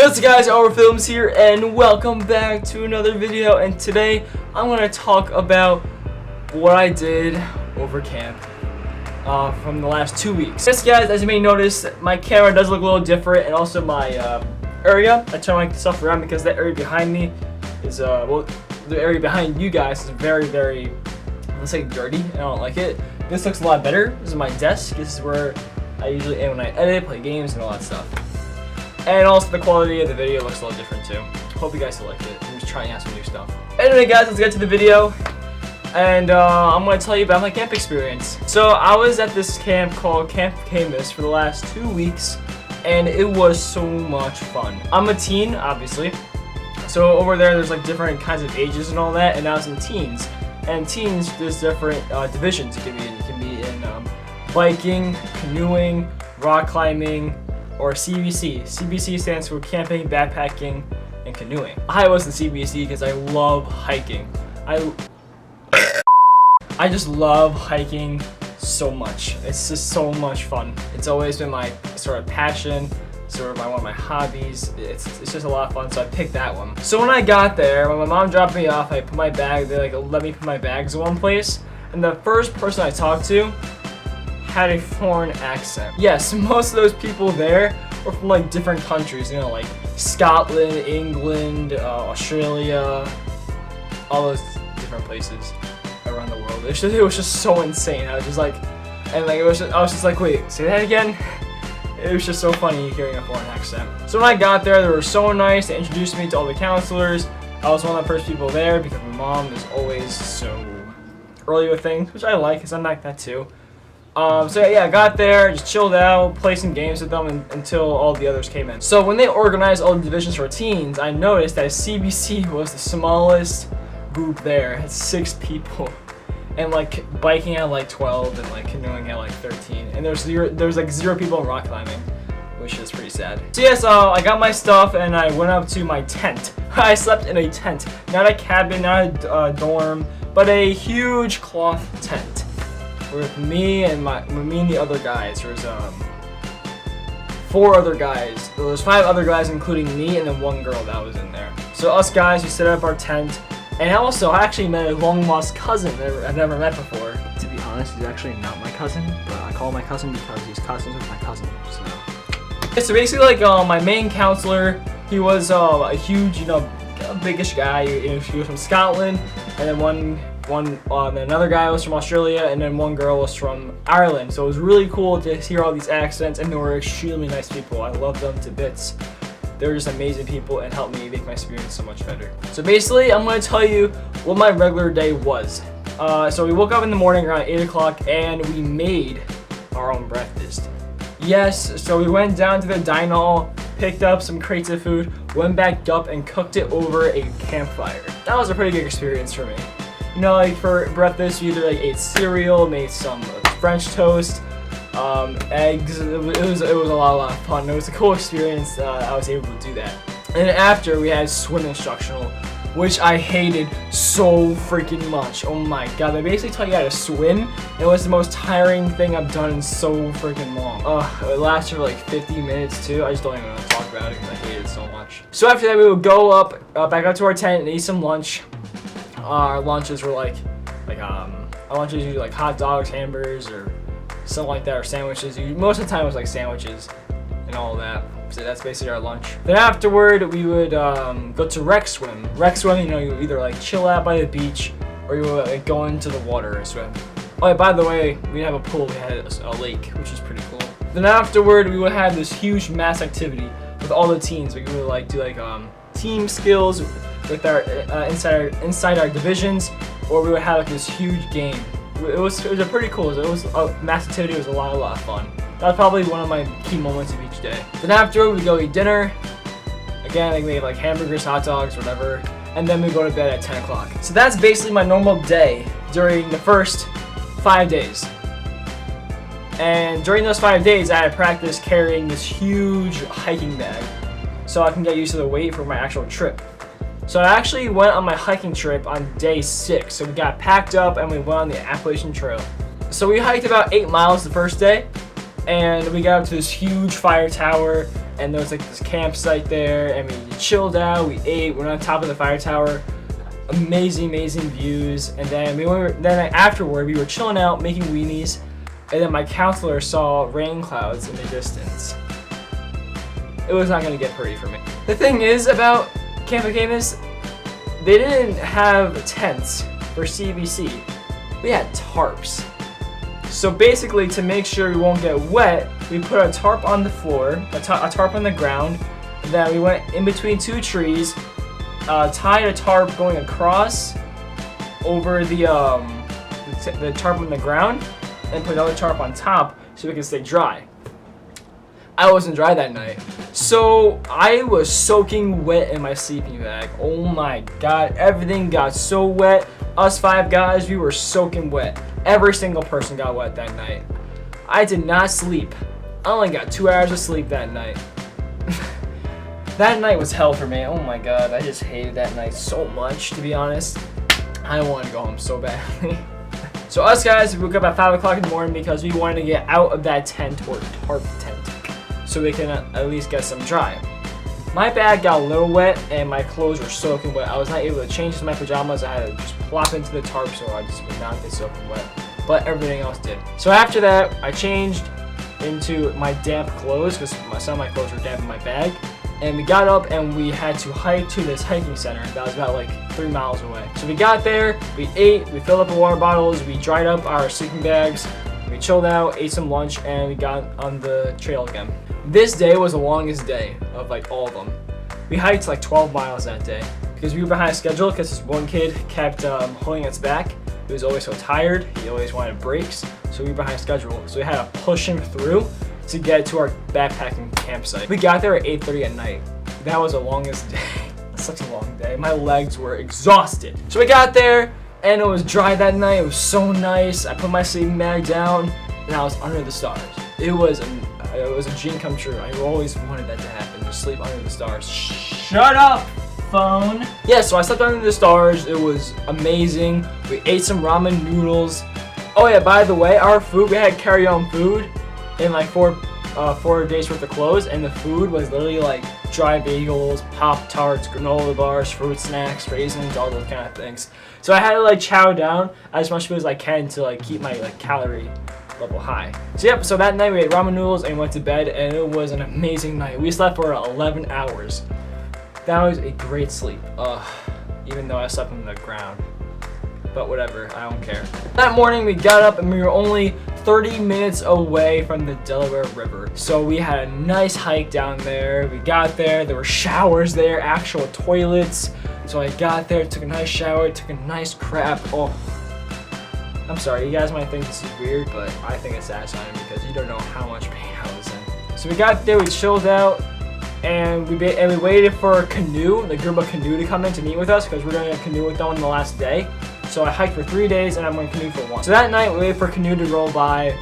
What's up guys, AeroFilm's here and welcome back to another video, and today I'm going to talk about what I did over camp from the last 2 weeks. Yes guys, as you may notice, my camera does look a little different, and also my area. I turn my stuff around because that area behind me is, well, the area behind you guys is very, let's say dirty, and I don't like it. This looks a lot better. This is my desk. This is where I usually am when I edit, play games, and all that stuff. And also the quality of the video looks a little different too. Hope you guys like it. I'm just trying out some new stuff. Anyway guys, let's get to the video. And I'm going to tell you about my camp experience. So I was at this camp called Camp Camus for the last 2 weeks. And it was so much fun. I'm a teen, obviously. So over there, there's like different kinds of ages and all that. And I was in teens. And teens, there's different divisions you can be in. You can be in biking, canoeing, rock climbing, or CBC. CBC stands for camping, backpacking, and canoeing. I was in CBC because I love hiking. I just love hiking so much. It's just so much fun. It's always been my sort of passion, sort of one of my hobbies. It's just a lot of fun, so I picked that one. So when I got there, when my mom dropped me off, I put my bag, they let me put my bags in one place, and the first person I talked to had a foreign accent. Yes, most of those people there were from like different countries, you know, like Scotland, England, Australia, all those different places around the world. It was just so insane. I was just like, and like I was just like, wait, say that again? It was just so funny hearing a foreign accent. So when I got there, they were so nice. They introduced me to all the counselors. I was one of the first people there because my mom is always so early with things, which I like because I'm like that too. So yeah, I got there, just chilled out, played some games with them until all the others came in. So when they organized all the divisions for teens, I noticed that CBC was the smallest group there. It had 6 people. And like biking had like 12 and like canoeing had like 13. And there was like 0 people in rock climbing, which is pretty sad. So yeah, so I got my stuff and I went up to my tent. I slept in a tent. Not a cabin, not a dorm, but a huge cloth tent. With me and the other guys. There was 4 other guys. There was 5 other guys, including me, and then 1 girl that was in there. So us guys, we set up our tent, and also I actually met a long lost cousin that I've never met before. To be honest, he's actually not my cousin, but I call him my cousin because he's cousins with my cousin. So basically, like my main counselor, he was a huge, biggish guy. He was from Scotland, and then another guy was from Australia, and then 1 girl was from Ireland. So it was really cool to hear all these accents, and they were extremely nice people. I loved them to bits. They were just amazing people and helped me make my experience so much better. So basically, I'm going to tell you what my regular day was. So we woke up in the morning around 8 o'clock, and we made our own breakfast. Yes, so we went down to the dine hall, picked up some crates of food, went back up and cooked it over a campfire. That was a pretty good experience for me. You know, like for breakfast, we either like ate cereal, made some French toast, eggs. It was a lot of fun. It was a cool experience. I was able to do that. And after, we had swim instructional, which I hated so freaking much. Oh my god, they basically taught you how to swim. It was the most tiring thing I've done in so freaking long. It lasted for like 50 minutes too. I just don't even want to talk about it because I hated it so much. So after that, we would go back up to our tent and eat some lunch. Our lunches were our lunches usually like hot dogs, hamburgers, or something like that, or sandwiches. Most of the time it was like sandwiches and all that. So that's basically our lunch. Then afterward, we would go to rec swim. Rec swim, you either like chill out by the beach, or you would like go into the water and swim. Oh yeah, by the way, we didn't have a pool, we had a lake, which is pretty cool. Then afterward, we would have this huge mass activity with all the teens. We would like do like team skills with our inside our divisions, or we would have like this huge game. It was a pretty cool. It was mass activity. It was a lot of fun. That was probably one of my key moments of each day. Then after we go eat dinner. Again, like we ate like hamburgers, hot dogs, whatever, and then we go to bed at 10 o'clock. So that's basically my normal day during the first 5 days. And during those 5 days, I had practice carrying this huge hiking bag, so I can get used to the weight for my actual trip. So I actually went on my hiking trip on day 6. So we got packed up and we went on the Appalachian Trail. So we hiked about 8 miles the first day, and we got up to this huge fire tower, and there was like this campsite there, and we chilled out, we ate, we went on top of the fire tower. Amazing views. And then afterward we were chilling out making weenies, and then my counselor saw rain clouds in the distance. It was not going to get pretty for me. The thing is about Camp Camus, they didn't have tents for CBC. We had tarps. So basically, to make sure we won't get wet, we put a tarp on the floor, a tarp on the ground. Then we went in between two trees, tied a tarp going across over the tarp on the ground, and put another tarp on top so we can stay dry. I wasn't dry that night, so I was soaking wet in my sleeping bag. Oh my god, everything got so wet. Us 5 guys, we were soaking wet. Every single person got wet that night. I did not sleep. I only got 2 hours of sleep that night. That night was hell for me. Oh my god, I just hated that night so much, to be honest. I wanted to go home so badly. So us guys, we woke up at 5 o'clock in the morning because we wanted to get out of that tent, or tarp tent, so we can at least get some dry. My bag got a little wet and my clothes were soaking wet. I was not able to change into my pajamas. I had to just plop into the tarp so I just would not get soaking wet. But everything else did. So after that, I changed into my damp clothes because some of my clothes were damp in my bag. And we got up and we had to hike to this hiking center that was about like 3 miles away. So we got there, we ate, we filled up our water bottles, we dried up our sleeping bags, we chilled out, ate some lunch, and we got on the trail again. This day was the longest day of like all of them. We hiked like 12 miles that day because we were behind schedule because this one kid kept holding us back. He was always so tired, he always wanted breaks, so we were behind schedule. So we had to push him through to get to our backpacking campsite. We got there at 8:30 at night. That was the longest day. Such a long day. My legs were exhausted. So we got there and it was dry that night. It was so nice. I put my sleeping bag down and I was under the stars. It was a dream come true. I always wanted that to happen, to sleep under the stars. Shut up, phone. Yeah, so I slept under the stars. It was amazing. We ate some ramen noodles. Oh yeah, by the way, our food, we had carry-on food in like 4 days worth of clothes, and the food was literally like dry bagels, Pop-Tarts, granola bars, fruit snacks, raisins, all those kind of things. So I had to like chow down as much food as I can to like keep my like calorie level high. So yep, so that night we ate ramen noodles and went to bed, and it was an amazing night. We slept for 11 hours. That was a great sleep. Even though I slept on the ground. But whatever, I don't care. That morning we got up and we were only 30 minutes away from the Delaware River. So we had a nice hike down there. We got there were showers there, actual toilets. So I got there, took a nice shower, took a nice crap. Oh, I'm sorry, you guys might think this is weird, but I think it's satisfying because you don't know how much pain I was in. So we got there, we chilled out, and we waited for the group of Canoe to come in to meet with us because we're going to canoe with them on the last day. So I hiked for 3 days and I'm going to canoe for 1. So that night we waited for Canoe to roll by,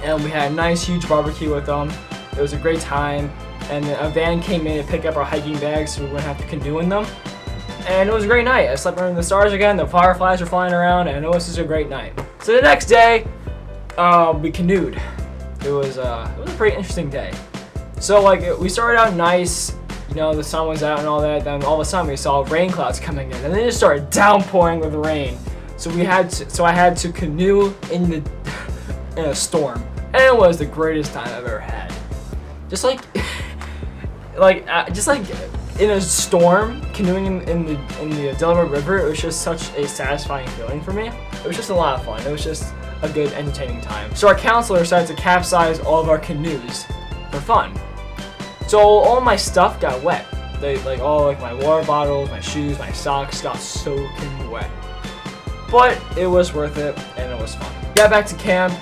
and we had a nice huge barbecue with them. It was a great time, and then a van came in to pick up our hiking bags so we wouldn't have to canoe in them. And it was a great night. I slept under the stars again, the fireflies were flying around, and it was just a great night. So the next day, we canoed. It was a pretty interesting day. So like we started out nice, you know, the sun was out and all that. Then all of a sudden we saw rain clouds coming in, and then it just started downpouring with rain. So I had to canoe in a storm, and it was the greatest time I've ever had. Just like in a storm, canoeing in the Delaware River, it was just such a satisfying feeling for me. It was just a lot of fun. It was just a good, entertaining time. So our counselor decided to capsize all of our canoes for fun. So all my stuff got wet. All my water bottles, my shoes, my socks got soaking wet. But it was worth it, and it was fun. Got back to camp.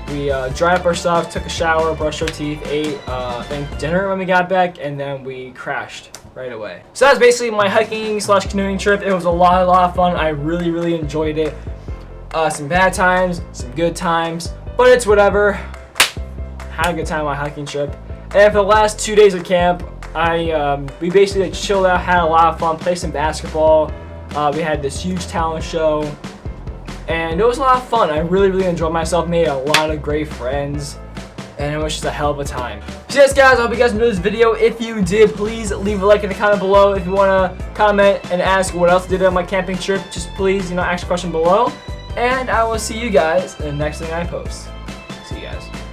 We dried up our stuff, took a shower, brushed our teeth, ate dinner when we got back, and then we crashed right away. So that's basically my hiking / canoeing trip. It was a lot of fun. I really enjoyed it. Some bad times, some good times, but it's whatever. Had a good time on my hiking trip. And for the last 2 days of camp, we basically chilled out, had a lot of fun, played some basketball. We had this huge talent show, and it was a lot of fun. I really enjoyed myself, made a lot of great friends, and it was just a hell of a time. So yes guys, I hope you guys enjoyed this video. If you did, please leave a like in the comment below. If you want to comment and ask what else I did on my camping trip, just please, ask a question below. And I will see you guys in the next thing I post. See you guys.